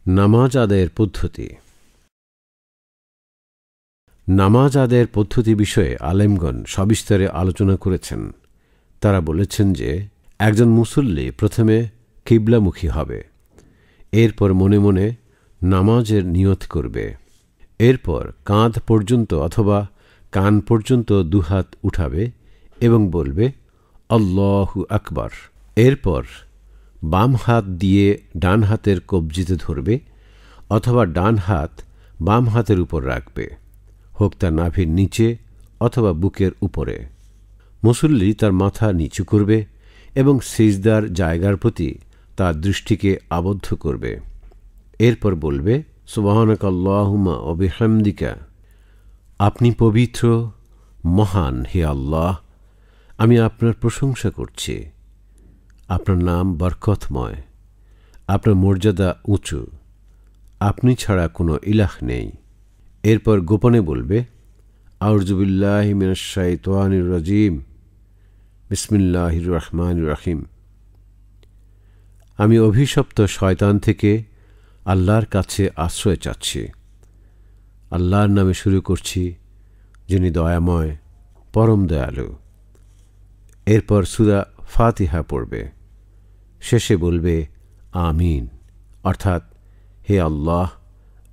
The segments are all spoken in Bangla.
নামাজ আদায়ের পদ্ধতি। নামাজ আদায়ের পদ্ধতি বিষয়ে আলেমগণ সবিস্তারে আলোচনা করেছেন। তারা বলেছেন যে একজন মুসল্লি প্রথমে কিবলামুখী হবে, এরপর মনে মনে নামাজের নিয়ত করবে, এরপর কাঁধ পর্যন্ত অথবা কান পর্যন্ত দুহাত উঠাবে এবং বলবে আল্লাহু আকবার। এরপর বাম হাত দিয়ে ডান হাতের কবজিতে ধরবে অথবা ডান হাত বাম হাতের উপর রাখবে, হোক তা নাভির নিচে অথবা বুকের উপরে। মুসল্লি তার মাথা নিচু করবে এবং সিজদার জায়গার প্রতি তার দৃষ্টিকে আবদ্ধ করবে। এরপর বলবে সুবহানাকাল্লাহুম্মা ওয়া বিহামদিকা, আপনি পবিত্র, মহান হে আল্লাহ, আমি আপনার প্রশংসা করছি। আপনার নাম বরকতময়, আপনার মর্যাদা উঁচু, আপনি ছাড়া কোনো ইলাহ নেই। এরপর গোপনে বলবে আউযু বিল্লাহি মিনাশ শাইতানির রাজিম, বিসমিল্লাহির রহমানির রহিম। আমি অভিশপ্ত শয়তান থেকে আল্লাহর কাছে আশ্রয় চাচ্ছি। আল্লাহর নামে শুরু করছি, যিনি দয়াময়, পরম দয়ালু। এরপর সূরা ফাতিহা পড়বে। শেষে বলবে আমিন, অর্থাৎ হে আল্লাহ,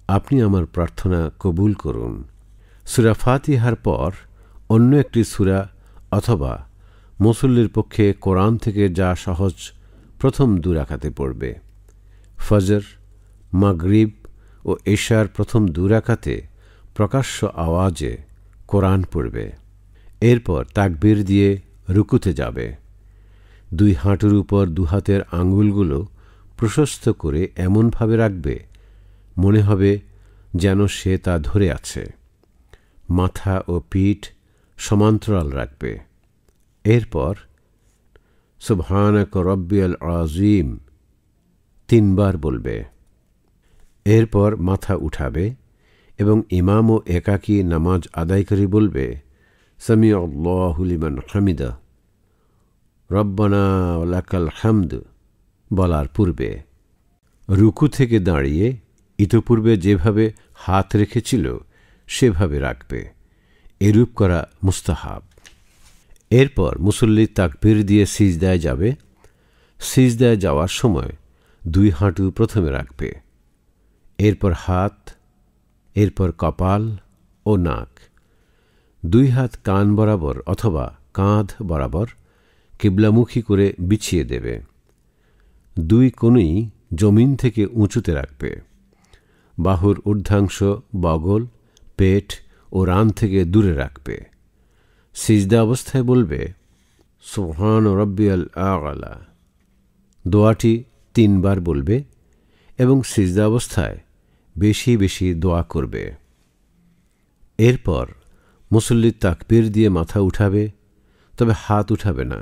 আপনি আমার প্রার্থনা কবুল করুন। সূরা ফাতিহার পর অন্য একটি সূরা অথবা মুসল্লির পক্ষে কোরআন থেকে যা সহজ প্রথম 2 রাকাতে পড়বে। ফজর, মাগরিব ও এশার প্রথম 2 রাকাতে প্রকাশ্য আওয়াজে কোরআন পড়বে। এরপর তাকবীর দিয়ে রুকুতে যাবে। 2 হাঁটুর উপর 2 হাতের আঙ্গুলগুলো প্রশস্ত করে এমনভাবে রাখবে মনে হবে যেন সে তা ধরে আছে। মাথা ও পিঠ সমান্তরাল রাখবে। এরপর সুবহানাকা রব্বিয়াল আযীম 3 বার বলবে। এরপর মাথা উঠাবে এবং ইমাম ও একাকী নামাজ আদায়কারী বলবে সামিআল্লাহু লিমান হামিদা, রব্বানা ওয়া লাকাল হামদ বলার পূর্বে রুকু থেকে দাঁড়িয়ে ইতপূর্বে যেভাবে হাত রেখেছিল সেভাবে রাখবে। এরূপ করা মুস্তাহাব। এরপর মুসল্লি তাকবীর দিয়ে সিজদায় যাবে। সিজদায় যাওয়ার সময় 2 হাঁটু প্রথমে রাখবে, এরপর হাত, এরপর কপাল ও নাক। 2 হাত কান বরাবর অথবা কাঁধ বরাবর কিবলামুখী করে বিছিয়ে দেবে। 2 কোণই জমিন থেকে উঁচুতে রাখবে। বাহুর ঊর্ধ্বাংশ বগল, পেট ও রান থেকে দূরে রাখবে। সিজদা অবস্থায় বলবে সুবহান রব্বিয়াল আ'লা। দোয়াটি 3 বার বলবে এবং সিজদা অবস্থায় বেশি বেশি দোয়া করবে। এরপর মুসল্লি তাকবীর দিয়ে মাথা উঠাবে, তবে হাত উঠাবে না।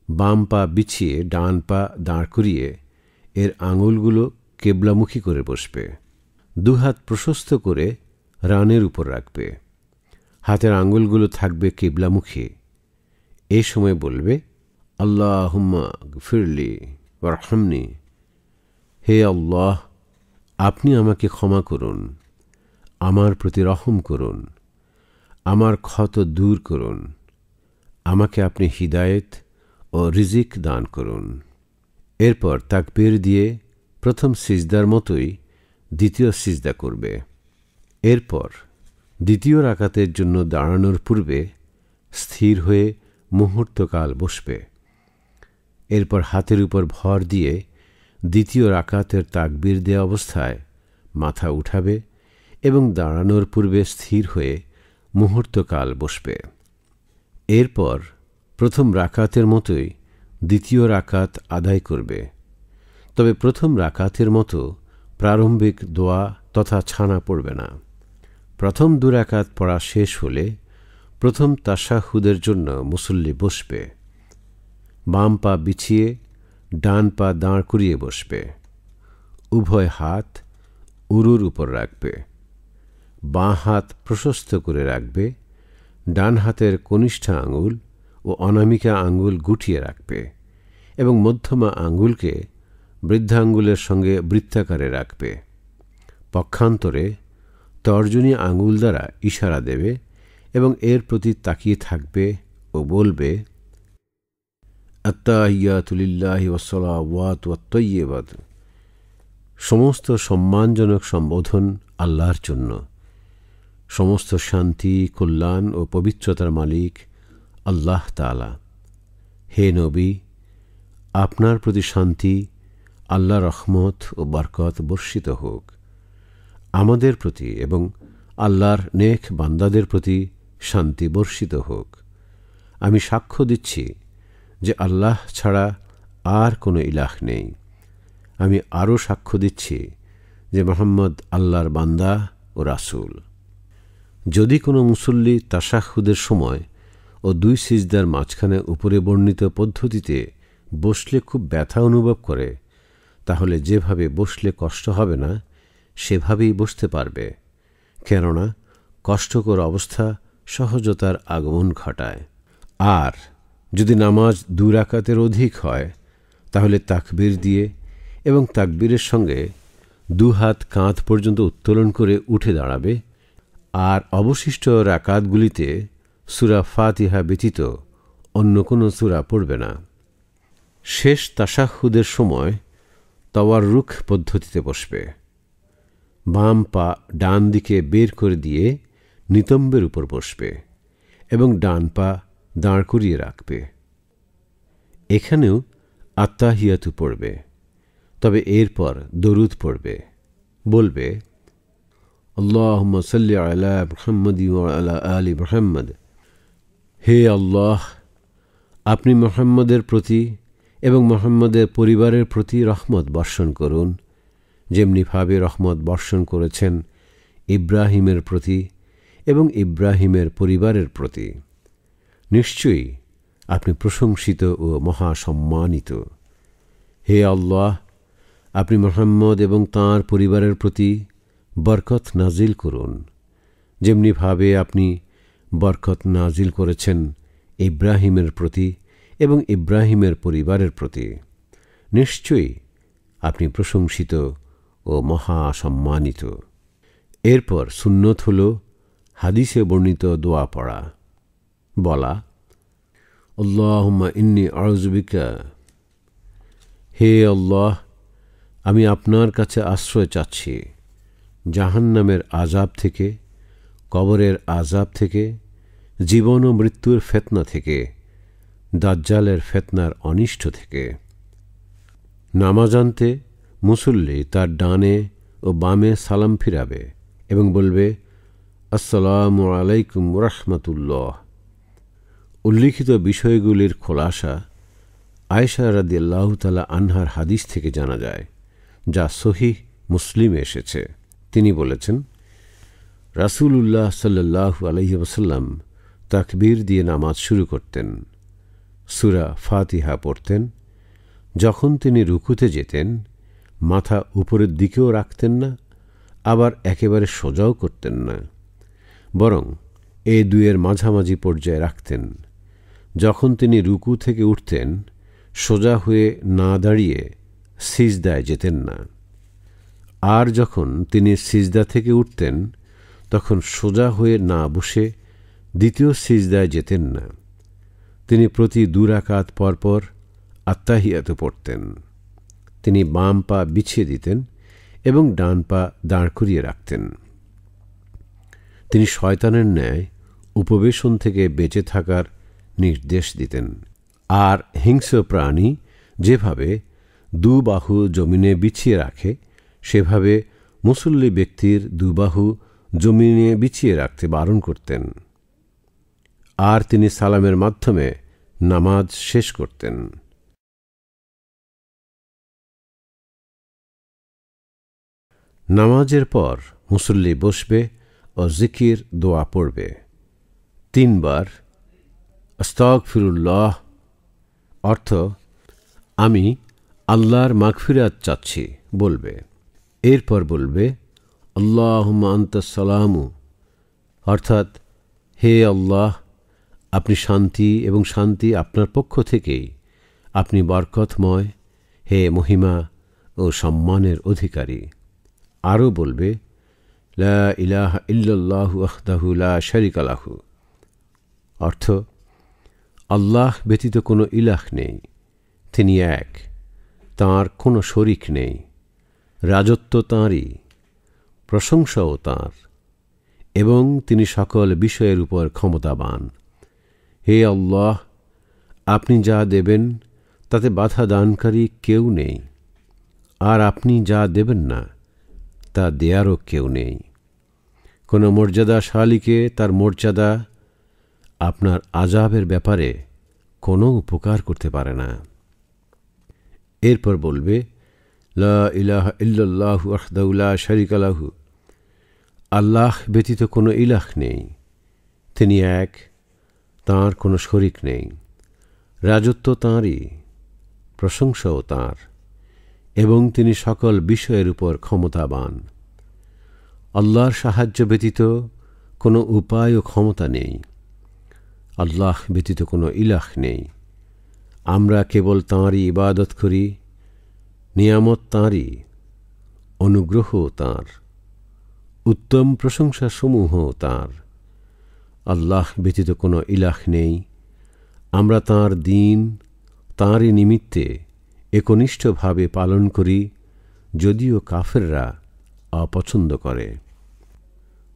বাম পা বিছিয়ে ডান পা দাঁড় করিয়ে এর আঙুলগুলো কেবলামুখী করে বসবে। 2 হাত প্রশস্ত করে রানের উপর রাখবে। হাতের আঙুলগুলো থাকবে কিবলামুখী। এই সময় বলবে আল্লাহুম্মা গফিরলি ওয়ারহামনি, হে আল্লাহ, আপনি আমাকে ক্ষমা করুন, আমার প্রতি রহম করুন, আমার ক্ষত দূর করুন, আমাকে আপনি হিদায়েত ও রিজিক দান করুন। এরপর তাকবীর দিয়ে প্রথম সিজদার মতোই দ্বিতীয় সিজদা করবে। এরপর দ্বিতীয় রাকাতের জন্য দাঁড়ানোর পূর্বে স্থির হয়ে মুহূর্তকাল বসবে। এরপর হাতের উপর ভর দিয়ে দ্বিতীয় রাকাতের তাকবীর দেওয়া অবস্থায় মাথা উঠাবে এবং দাঁড়ানোর পূর্বে স্থির হয়ে মুহূর্তকাল বসবে। এরপর প্রথম রাকাতের মতোই দ্বিতীয় রাকাত আদায় করবে, তবে প্রথম রাকাতের মতো প্রারম্ভিক দোয়া তথা ছানা পড়বে না। প্রথম 2 রাকাত পড়া শেষ হলে প্রথম তাশাহুদের জন্য মুসল্লি বসবে। বাম পা বিছিয়ে ডান পা দাঁড় করিয়ে বসবে। উভয় হাত উরুর উপর রাখবে। বাঁ হাত প্রশস্ত করে রাখবে। ডান হাতের কনিষ্ঠ আঙুল ও অনামিকা আঙুল গুটিয়ে রাখবে এবং মধ্যমা আঙুলকে বৃদ্ধাঙ্গুলের সঙ্গে বৃত্তাকারে রাখবে। পক্ষান্তরে তর্জনী আঙুল দ্বারা ইশারা দেবে এবং এর প্রতি তাকিয়ে থাকবে ও বলবে, আত্তাহিয়াতু লিল্লাহি ওয়াসসালাওয়াতু ওয়াত-তাইয়্যিবাত। সমস্ত সম্মানজনক সম্বোধন আল্লাহর জন্য। সমস্ত শান্তি, কল্যাণ ও পবিত্রতার মালিক আল্লাহ তাআলা। হে নবী, আপনার প্রতি শান্তি, আল্লাহর রহমত ও বরকত বর্ষিত হোক। আমাদের প্রতি এবং আল্লাহর নেক বান্দাদের প্রতি শান্তি বর্ষিত হোক। আমি সাক্ষ্য দিচ্ছি যে আল্লাহ ছাড়া আর কোনো ইলাহ নেই। আমি আরও সাক্ষ্য দিচ্ছি যে মুহাম্মদ আল্লাহর বান্দা ও রাসূল। যদি কোনো মুসল্লি তাশাহুদের সময় ও দুই সিজদার মাঝখানে উপরে বর্ণিত পদ্ধতিতে বসলে খুব ব্যথা অনুভব করে, তাহলে যেভাবে বসলে কষ্ট হবে না সেভাবেই বসতে পারবে, কেননা কষ্টকর অবস্থা সহজতার আগমন ঘটায়। আর যদি নামাজ 2 রাকাতের অধিক হয়, তাহলে তাকবীর দিয়ে এবং তাকবীরের সঙ্গে 2 হাত কাঁধ পর্যন্ত উত্তোলন করে উঠে দাঁড়াবে। আর অবশিষ্ট রাকাতগুলিতে সূরা ফাতিহা ব্যতীত অন্য কোনো সূরা পড়বে না। শেষ তাশাহুদের সময় তাওয়াররুক পদ্ধতিতে বসবে। বাম পা ডান দিকে বের করে দিয়ে নিতম্বের উপর বসবে এবং ডান পা দাঁড় করিয়ে রাখবে। এখানেও আত্তাহিয়াতু পড়বে, তবে এরপর দরুদ পড়বে। বলবে, আল্লাহুম্মা সাল্লি আলা মুহাম্মাদি ওয়া আলা আলি মুহাম্মাদ। হে আল্লাহ, আপনি মুহাম্মদের প্রতি এবং মুহাম্মদের পরিবারের প্রতি রহমত বর্ষণ করুন, যেমনিভাবে রহমত বর্ষণ করেছেন ইব্রাহিমের প্রতি এবং ইব্রাহিমের পরিবারের প্রতি। নিশ্চয়ই আপনি প্রশংসিত ও মহাসম্মানিত। হে আল্লাহ, আপনি মুহাম্মদ এবং তাঁর পরিবারের প্রতি বরকত নাজিল করুন, যেমনিভাবে আপনি বরকত নাজিল করেছেন ইব্রাহিমের প্রতি এবং ইব্রাহিমের পরিবারের প্রতি। নিশ্চয়ই আপনি প্রশংসিত ও মহাসম্মানিত। এরপর সুন্নত হল হাদিসে বর্ণিত দোয়া পড়া। বলা, আল্লাহুম্মা ইন্নী আউযু বিকা। হে আল্লাহ, আমি আপনার কাছে আশ্রয় চাচ্ছি জাহান্নামের আযাব থেকে, কবরের আযাব থেকে, জীবন ও মৃত্যুর ফিতনা থেকে, দাজ্জালের ফিতনার অনিষ্ট থেকে। নামাজান্তে মুসল্লি তার ডানে ও বামে সালাম ফিরাবে এবং বলবে, আসসালামু আলাইকুম ওয়া রাহমাতুল্লাহ। উল্লিখিত বিষয়গুলির খোলাসা আয়েশা রাদিয়াল্লাহু তাআলা আনহার হাদিস থেকে জানা যায়, যা সহিহ মুসলিমে এসেছে। তিনি বলেছেন, রাসূলুল্লাহ সাল্লাল্লাহু আলাইহি ওয়াসাল্লাম তাকবীর দিয়ে নামাজ শুরু করতেন, সূরা ফাতিহা পড়তেন। যখন তিনি রুকুতে যেতেন, মাথা উপরের দিকেও রাখতেন না, আবার একেবারে সোজাও করতেন না, বরং এই দুয়ের মাঝামাঝি পর্যায়ে রাখতেন। যখন তিনি রুকু থেকে উঠতেন, সোজা হয়ে না দাঁড়িয়ে সিজদায় যেতেন না। আর যখন তিনি সিজদা থেকে উঠতেন, তখন সোজা হয়ে না বসে দ্বিতীয় সিজদায় যেতেন না। তিনি প্রতি 2 রাকাত পরপর আত্তাহিয়াতু পড়তেন। তিনি বাম পা বিছিয়ে দিতেন এবং ডান পা দাঁড় করিয়ে রাখতেন। তিনি শয়তানের ন্যায় উপবেশন থেকে বেঁচে থাকার নির্দেশ দিতেন। আর হিংস্র প্রাণী যেভাবে 2 বাহু জমিনে বিছিয়ে রাখে, সেভাবে মুসল্লি ব্যক্তির 2 বাহু জমিনে বিছিয়ে রাখতে বারণ করতেন। আর তিনি সালামের মাধ্যমে নামাজ শেষ করতেন। নামাজের পর মুসল্লি বসবে ও জিকির দোয়া পড়বে। 3 বার আস্তাগফিরুল্লাহ, অর্থ আমি আল্লাহর মাগফিরাত চাচ্ছি বলবে। এরপর বলবে, আল্লাহুম্মা আনতাস সালামু, অর্থাৎ হে আল্লাহ, আপনি শান্তি এবং শান্তি আপনার পক্ষ থেকেই, আপনি বরকতময়, হে মহিমা ও সম্মানের অধিকারী। আরও বলবে, লা ইলাহা ইল্লাল্লাহু ওয়াহদাহু লা শারীকা লাহু, অর্থ আল্লাহ ব্যতীত কোনো ইলাহ নেই, তিনি এক, তাঁর কোনো শরিক নেই, রাজত্ব তাঁরই, প্রশংসাও তাঁর, এবং তিনি সকল বিষয়ের উপর ক্ষমতাবান। হে আল্লাহ, আপনি যা দেবেন তাতে বাধা দানকারী কেউ নেই, আর আপনি যা দেবেন না তা দেয়ারও কেউ নেই। কোনো মর্যাদাশালীকে তার মর্যাদা আপনার আযাবের ব্যাপারে কোনো উপকার করতে পারে না। এরপর বলবে, লা ইলাহা ইল্লাল্লাহু ওয়াহদাহু লা শারীকা লাহু, আল্লাহ ব্যতীত কোনো ইলাহ নেই, তিনি এক, তাঁর কোনো শরিক নেই, রাজত্ব তাঁরই, প্রশংসাও তাঁর, এবং তিনি সকল বিষয়ের উপর ক্ষমতাবান। আল্লাহর সাহায্য ব্যতীত কোনো উপায় ও ক্ষমতা নেই, আল্লাহ ব্যতীত কোনো ইলাহ নেই। আমরা কেবল তাঁরই ইবাদত করি, নিয়ামত তাঁরই, অনুগ্রহ তাঁর, উত্তম প্রশংসাসমূহ তাঁর। আল্লাহ ব্যতীত কোনো ইলাহ নেই। আমরা তাঁর দ্বীন, তাঁরই নিমিত্তে একনিষ্ঠভাবে পালন করি, যদিও কাফেররা অপছন্দ করে।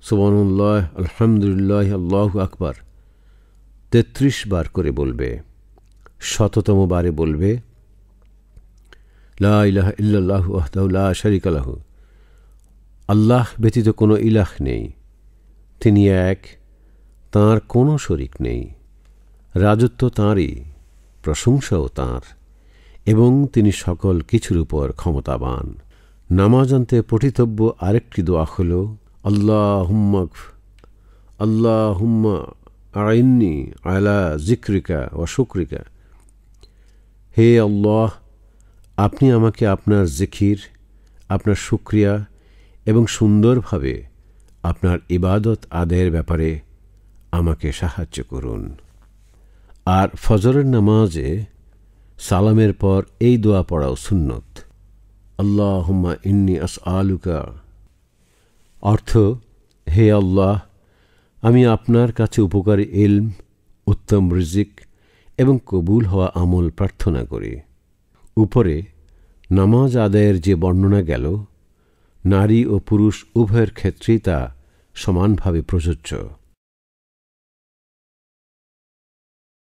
সুবহানাল্লাহ, আলহামদুলিল্লাহ, আল্লাহু আকবার ৩৩ বার করে বলবে। শততম বারে বলবে, লা ইলাহা ইল্লাল্লাহু ওয়াহদাহু লা শারীকা লাহু, আল্লাহ ব্যতীত কোনো ইলাহ নেই, তিনি এক, তাঁর কোনো শরিক নেই, রাজত্ব তাঁরই, প্রশংসাও তাঁর, এবং তিনি সকল কিছুর উপর ক্ষমতাবান। নামাজান্তে পঠিতব্য আরেকটি দোয়া হল, আল্লাহুম্মা আইন্নি আলা যিকরিকা ওয়া শুকরিকা, হে আল্লাহ, আপনি আমাকে আপনার জিকির, আপনার শুকরিয়া এবং সুন্দরভাবে আপনার ইবাদত আদায়ের ব্যাপারে আমাকে সাহায্য করুন। আর ফজরের নামাজে সালামের পর এই দোয়া পড়াও সুন্নত, আল্লাহুম্মা ইন্নী আসআলুকা, অর্থ হে আল্লাহ, আমি আপনার কাছে উপকারী ইলম, উত্তম রিজিক এবং কবুল হওয়া আমল প্রার্থনা করি। উপরে নামাজ আদায়ের যে বর্ণনা গেল, নারী ও পুরুষ উভয়ের ক্ষেত্রেই তা সমানভাবে প্রযোজ্য।